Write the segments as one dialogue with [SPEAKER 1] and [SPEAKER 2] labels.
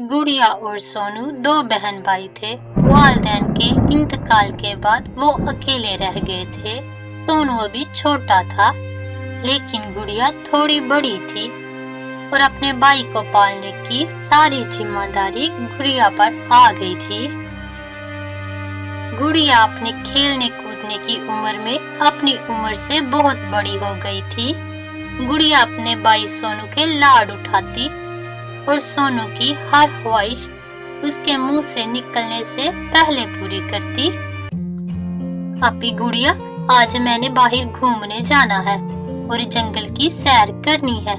[SPEAKER 1] गुड़िया और सोनू दो बहन भाई थे। वालिदैन के इंतकाल के बाद वो अकेले रह गए थे। सोनू अभी छोटा था, लेकिन गुड़िया थोड़ी बड़ी थी और अपने भाई को पालने की सारी जिम्मेदारी गुड़िया पर आ गई थी। गुड़िया अपने खेलने कूदने की उम्र में अपनी उम्र से बहुत बड़ी हो गई थी। गुड़िया अपने भाई सोनू के लाड उठाती और सोनू की हर ख्वाहिश उसके मुंह से निकलने से पहले पूरी करती। अपी गुड़िया, आज मैंने बाहर घूमने जाना है और जंगल की सैर करनी है।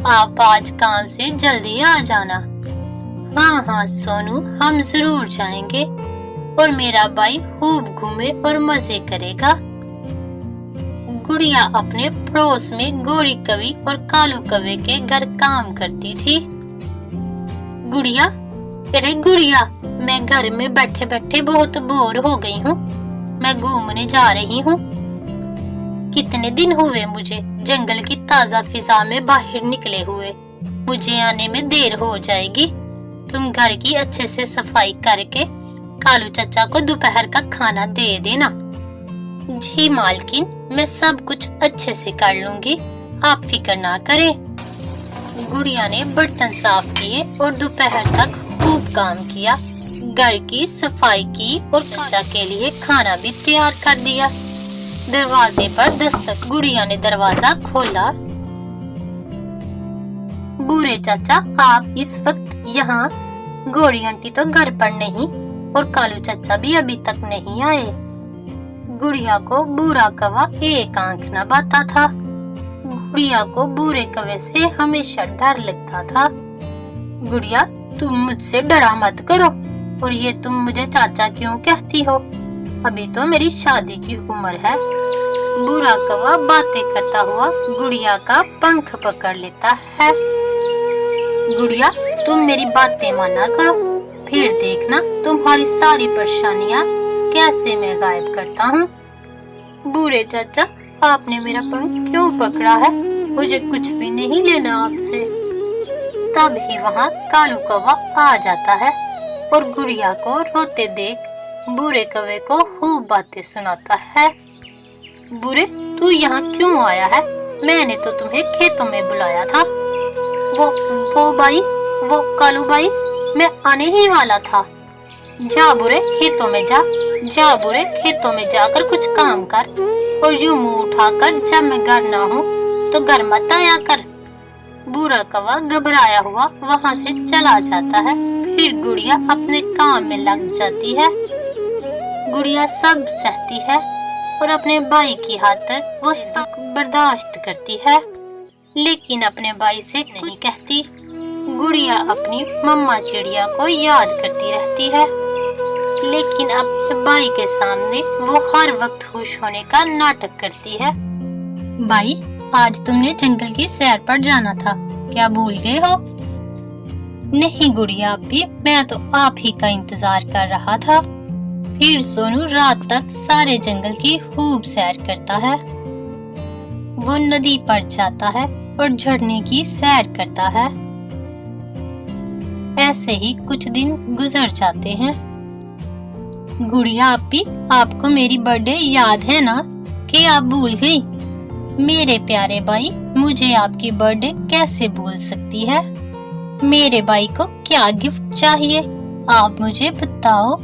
[SPEAKER 1] आप आज काम से जल्दी आ जाना। हाँ हाँ सोनू, हम जरूर जाएंगे और मेरा भाई खूब घूमे और मजे करेगा। गुड़िया अपने पड़ोस में गोरी कवि और कालू कवे के घर काम करती थी। गुड़िया, अरे गुड़िया, मैं घर में बैठे बैठे बहुत बोर हो गई हूँ। मैं घूमने जा रही हूँ। कितने दिन हुए मुझे जंगल की ताजा फिजा में बाहर निकले हुए। मुझे आने में देर हो जाएगी। तुम घर की अच्छे से सफाई करके कालू चाचा को दोपहर का खाना दे देना। जी मालकिन, मैं सब कुछ अच्छे से कर लूंगी, आप फिक्र ना करें। गुड़िया ने बर्तन साफ किए और दोपहर तक खूब काम किया। घर की सफाई की और चाचा के लिए खाना भी तैयार कर दिया। दरवाजे पर दस्तक। गुड़िया ने दरवाजा खोला। बूढ़े चाचा, आप इस वक्त यहाँ? गौरी आंटी तो घर पर नहीं और कालू चाचा भी अभी तक नहीं आए। गुड़िया को बूढ़ा कवा एक आंख न बाता था। गुड़िया को बूढ़े कवे से हमेशा डर लगता था। गुड़िया, तुम मुझसे डरा मत करो। और ये तुम मुझे चाचा क्यों कहती हो? अभी तो मेरी शादी की उम्र है। बूढ़ा कवा बातें करता हुआ गुड़िया का पंख पकड़ लेता है। गुड़िया, तुम मेरी बातें माना करो, फिर देखना तुम्हारी सारी परेशानियाँ कैसे मैं गायब करता हूँ। बूढ़े चाचा, आपने मेरा पंख क्यों पकड़ा है? मुझे कुछ भी नहीं लेना आपसे। तभी वहाँ कालू कौवा आ जाता है और गुड़िया को रोते देख बूढ़े कौवे को खूब बातें सुनाता है। बूढ़े, तू यहाँ क्यों आया है? मैंने तो तुम्हें खेतों में बुलाया था। वो भाई, वो कालू भाई, मैं आने ही वाला था। जा बुरे, खेतों में जा। जा बुरे, खेतों में जाकर कुछ काम कर और यूं मुंह उठाकर जब मैं घर ना हूँ तो घर मत आया कर। बूढ़ा कौवा घबराया हुआ वहाँ से चला जाता है। फिर गुड़िया अपने काम में लग जाती है। गुड़िया सब सहती है और अपने भाई की खातिर वो सब बर्दाश्त करती है, लेकिन अपने भाई से नहीं कहती। गुड़िया अपनी मम्मा चिड़िया को याद करती रहती है, लेकिन अपने भाई के सामने वो हर वक्त खुश होने का नाटक करती है। भाई, आज तुमने जंगल की सैर पर जाना था, क्या भूल गए हो? नहीं गुड़िया अपी, मैं तो आप ही का इंतजार कर रहा था। फिर सोनू रात तक सारे जंगल की खूब सैर करता है। वो नदी पर जाता है और झरने की सैर करता है। ऐसे ही कुछ दिन गुजर जाते हैं। गुड़िया अपी, आपको मेरी बर्थडे याद है ना? कि आप भूल गई? मेरे प्यारे भाई, मुझे आपकी बर्थडे कैसे भूल सकती है? मेरे भाई को क्या गिफ्ट चाहिए, आप मुझे बताओ।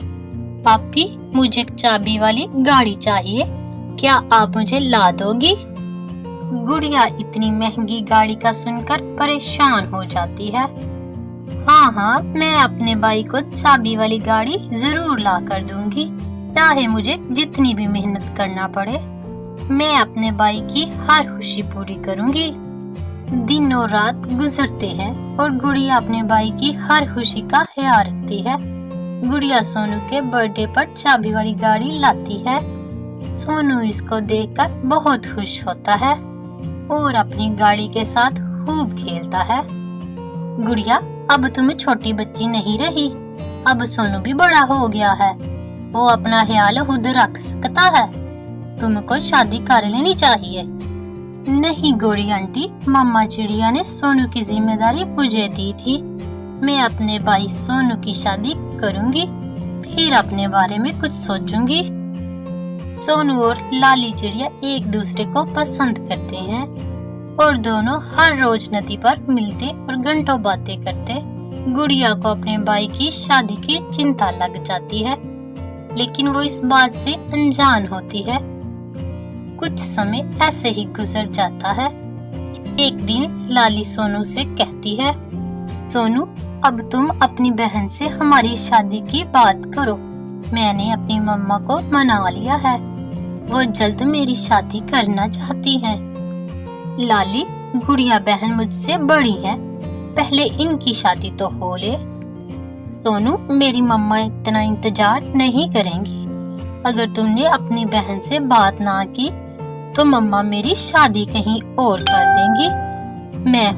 [SPEAKER 1] पापी, मुझे चाबी वाली गाड़ी चाहिए, क्या आप मुझे ला दोगी? गुड़िया इतनी महंगी गाड़ी का सुनकर परेशान हो जाती है। हाँ हाँ, मैं अपने भाई को चाबी वाली गाड़ी जरूर ला कर दूंगी, चाहे मुझे जितनी भी मेहनत करना पड़े। मैं अपने भाई की हर खुशी पूरी करूंगी। दिन और रात गुजरते हैं और गुड़िया अपने भाई की हर खुशी का ख्याल रखती है। गुड़िया सोनू के बर्थडे पर चाबी वाली गाड़ी लाती है। सोनू इसको देखकर बहुत खुश होता है और अपनी गाड़ी के साथ खूब खेलता है। गुड़िया, अब तुम छोटी बच्ची नहीं रही, अब सोनू भी बड़ा हो गया है, वो अपना ख्याल खुद रख सकता है, तुमको शादी कर लेनी चाहिए। नहीं गौरी आंटी, मम्मा चिड़िया ने सोनू की जिम्मेदारी मुझे दी थी, मैं अपने भाई सोनू की शादी करूंगी, फिर अपने बारे में कुछ सोचूंगी। सोनू और लाली चिड़िया एक दूसरे को पसंद करते हैं और दोनों हर रोज नदी पर मिलते और घंटों बातें करते। गुड़िया को अपने भाई की शादी की चिंता लग जाती है, लेकिन वो इस बात से अनजान होती है। कुछ समय ऐसे ही गुजर जाता है। एक दिन लाली सोनू से कहती है, सोनू, अब तुम अपनी बहन से हमारी शादी की बात करो। मैंने अपनी मम्मा को मना लिया है, वो जल्द मेरी शादी करना चाहती हैं। लाली, गुड़िया बहन मुझसे बड़ी है, पहले इनकी शादी तो हो ले। सोनू, मेरी मम्मा इतना इंतजार नहीं करेंगी। अगर तुमने अपनी बहन से बात ना की तो मम्मा मेरी शादी कहीं और कर देंगी। मैं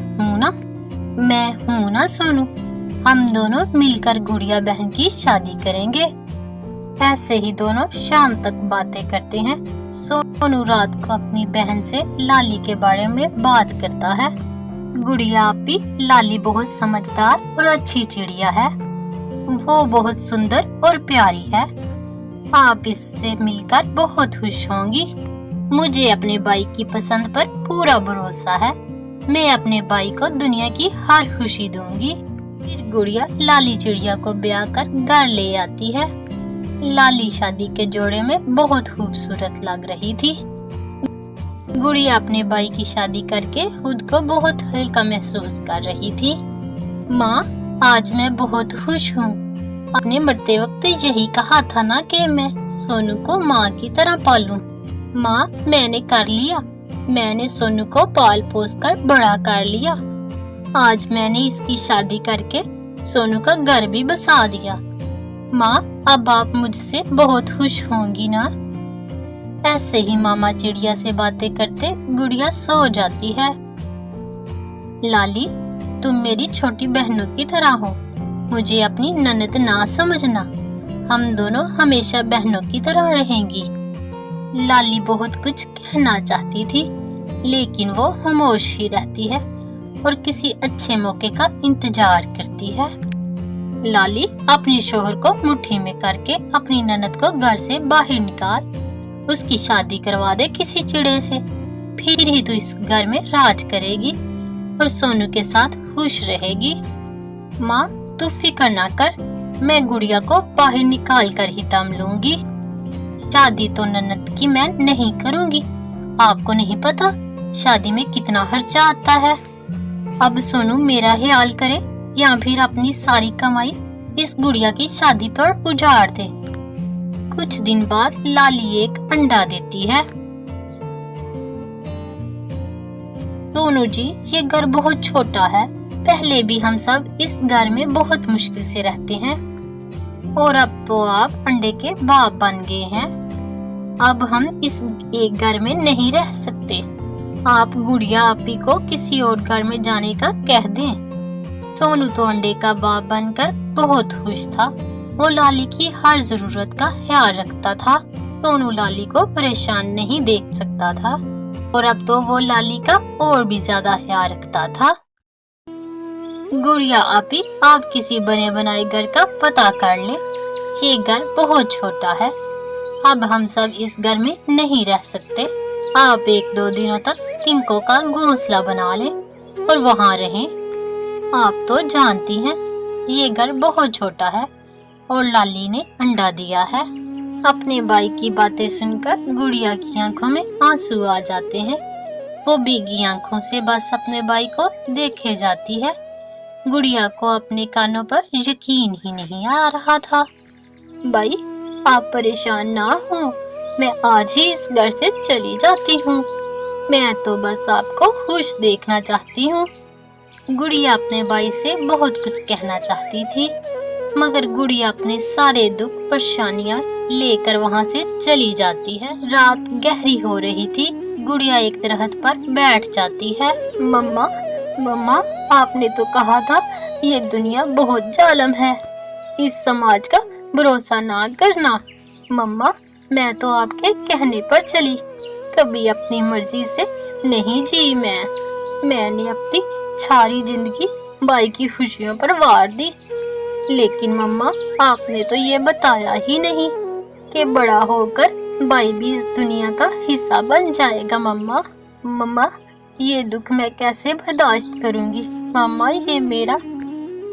[SPEAKER 1] हूँ ना सोनू, हम दोनों मिलकर गुड़िया बहन की शादी करेंगे। ऐसे ही दोनों शाम तक बातें करते हैं। सोनू रात को अपनी बहन से लाली के बारे में बात करता है। गुड़िया आपी, लाली बहुत समझदार और अच्छी चिड़िया है, वो बहुत सुंदर और प्यारी है, आप इससे मिलकर बहुत खुश होंगी। मुझे अपने भाई की पसंद पर पूरा भरोसा है, मैं अपने भाई को दुनिया की हर खुशी दूंगी। फिर गुड़िया लाली चिड़िया को ब्याह कर घर ले आती है। लाली शादी के जोड़े में बहुत खूबसूरत लग रही थी। गुड़िया अपने भाई की शादी करके खुद को बहुत हल्का महसूस कर रही थी। माँ, आज मैं बहुत खुश हूँ। आपने मरते वक्त यही कहा था ना कि मैं सोनू को माँ की तरह पालूं। माँ, मैंने कर लिया। मैंने सोनू को पाल पोस कर बड़ा कर लिया। आज मैंने इसकी शादी करके सोनू का घर भी बसा दिया। माँ, अब आप मुझसे बहुत खुश होंगी ना? ऐसे ही मामा चिड़िया से बातें करते गुड़िया सो जाती है। लाली, तुम मेरी छोटी बहनों की तरह हो, मुझे अपनी ननद ना समझना, हम दोनों हमेशा बहनों की तरह रहेंगी। लाली बहुत कुछ कहना चाहती थी, लेकिन वो खामोश ही रहती है और किसी अच्छे मौके का इंतजार करती है। लाली अपने शोहर को मुट्ठी में करके अपनी ननद को घर से बाहर निकाल, उसकी शादी करवा दे किसी चिड़े से, फिर ही तू इस घर में राज करेगी और सोनू के साथ खुश रहेगी। माँ, तू फिक्र ना कर, मैं गुड़िया को बाहर निकाल कर ही दम लूंगी। शादी तो ननद की मैं नहीं करूंगी, आपको नहीं पता शादी में कितना खर्चा आता है। अब सोनू मेरा ख्याल करे या फिर अपनी सारी कमाई इस गुड़िया की शादी पर उजाड़ दे। कुछ दिन बाद लाली एक अंडा देती है। सोनू जी, ये घर बहुत छोटा है, पहले भी हम सब इस घर में बहुत मुश्किल से रहते हैं और अब तो आप अंडे के बाप बन गए हैं। अब हम इस एक घर में नहीं रह सकते, आप गुड़िया आपी को किसी और घर में जाने का कह दें। सोनू तो अंडे का बाप बनकर बहुत खुश था, वो लाली की हर जरूरत का ख्याल रखता था। सोनू लाली को परेशान नहीं देख सकता था और अब तो वो लाली का और भी ज्यादा ख्याल रखता था। गुड़िया आपी, आप किसी बने बनाए घर का पता कर ले, ये घर बहुत छोटा है, अब हम सब इस घर में नहीं रह सकते। आप 1-2 दिनों तक तिनकों का घोंसला बना लें और वहाँ रहें। आप तो जानती हैं ये घर बहुत छोटा है और लाली ने अंडा दिया है। अपने भाई की बातें सुनकर गुड़िया की आंखों में आंसू आ जाते हैं। वो भीगी आंखों से बस अपने भाई को देखे जाती है। गुड़िया को अपने कानों पर यकीन ही नहीं आ रहा था। भाई, आप परेशान ना हो, मैं आज ही इस घर से चली जाती हूँ, मैं तो बस आपको खुश देखना चाहती हूँ। गुड़िया अपने भाई से बहुत कुछ कहना चाहती थी, मगर गुड़िया अपने सारे दुख परेशानियाँ लेकर वहाँ से चली जाती है। रात गहरी हो रही थी, गुड़िया एक दरख्त पर बैठ जाती है। मम्मा, मम्मा, आपने तो कहा था ये दुनिया बहुत जालिम है, इस समाज का भरोसा ना करना। मम्मा, मैं तो आपके कहने पर चली, कभी अपनी मर्जी से नहीं जी। मैंने अपनी सारी जिंदगी भाई की खुशियों पर वार दी। लेकिन मम्मा, आपने तो ये बताया ही नहीं कि बड़ा होकर भाई भी इस दुनिया का हिस्सा बन जाएगा। मम्मा, ये दुख मैं कैसे बर्दाश्त करूंगी? मम्मा, ये मेरा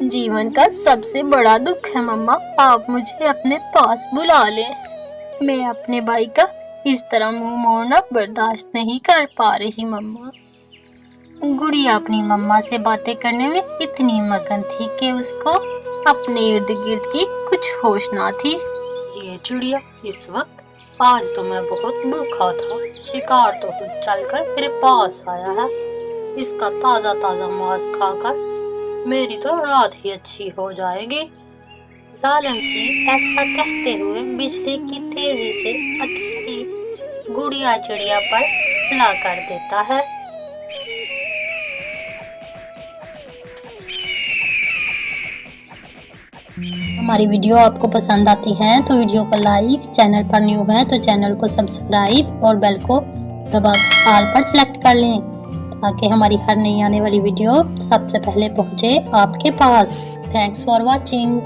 [SPEAKER 1] जीवन का सबसे बड़ा दुख है। मम्मा, आप मुझे अपने पास बुला लें। मैं अपने भाई का इस तरह मुंह मोड़ना बर्दाश्त नहीं कर पा रही। मम्मा। गुड़िया अपनी मम्मा से बातें करने में इतनी मगन थी कि उसको अपने इर्द गिर्द की कुछ होश ना थी। ये चिड़िया, इस वक्त आज तो मैं बहुत भूखा था। शिकार तो खुद चलकर मेरे पास आया है। इसका ताजा ताजा मांस खाकर मेरी तो रात ही अच्छी हो जाएगी। जालिम जी ऐसा कहते हुए बिजली की तेजी से अकेली गुड़िया चिड़िया पर हमला कर देता है। हमारी वीडियो आपको पसंद आती है तो वीडियो को लाइक, चैनल पर न्यू है तो चैनल को सब्सक्राइब और बेल को दबा ऑल पर सिलेक्ट कर लें ताकि हमारी हर नई आने वाली वीडियो सबसे पहले पहुंचे आपके पास। Thanks for watching.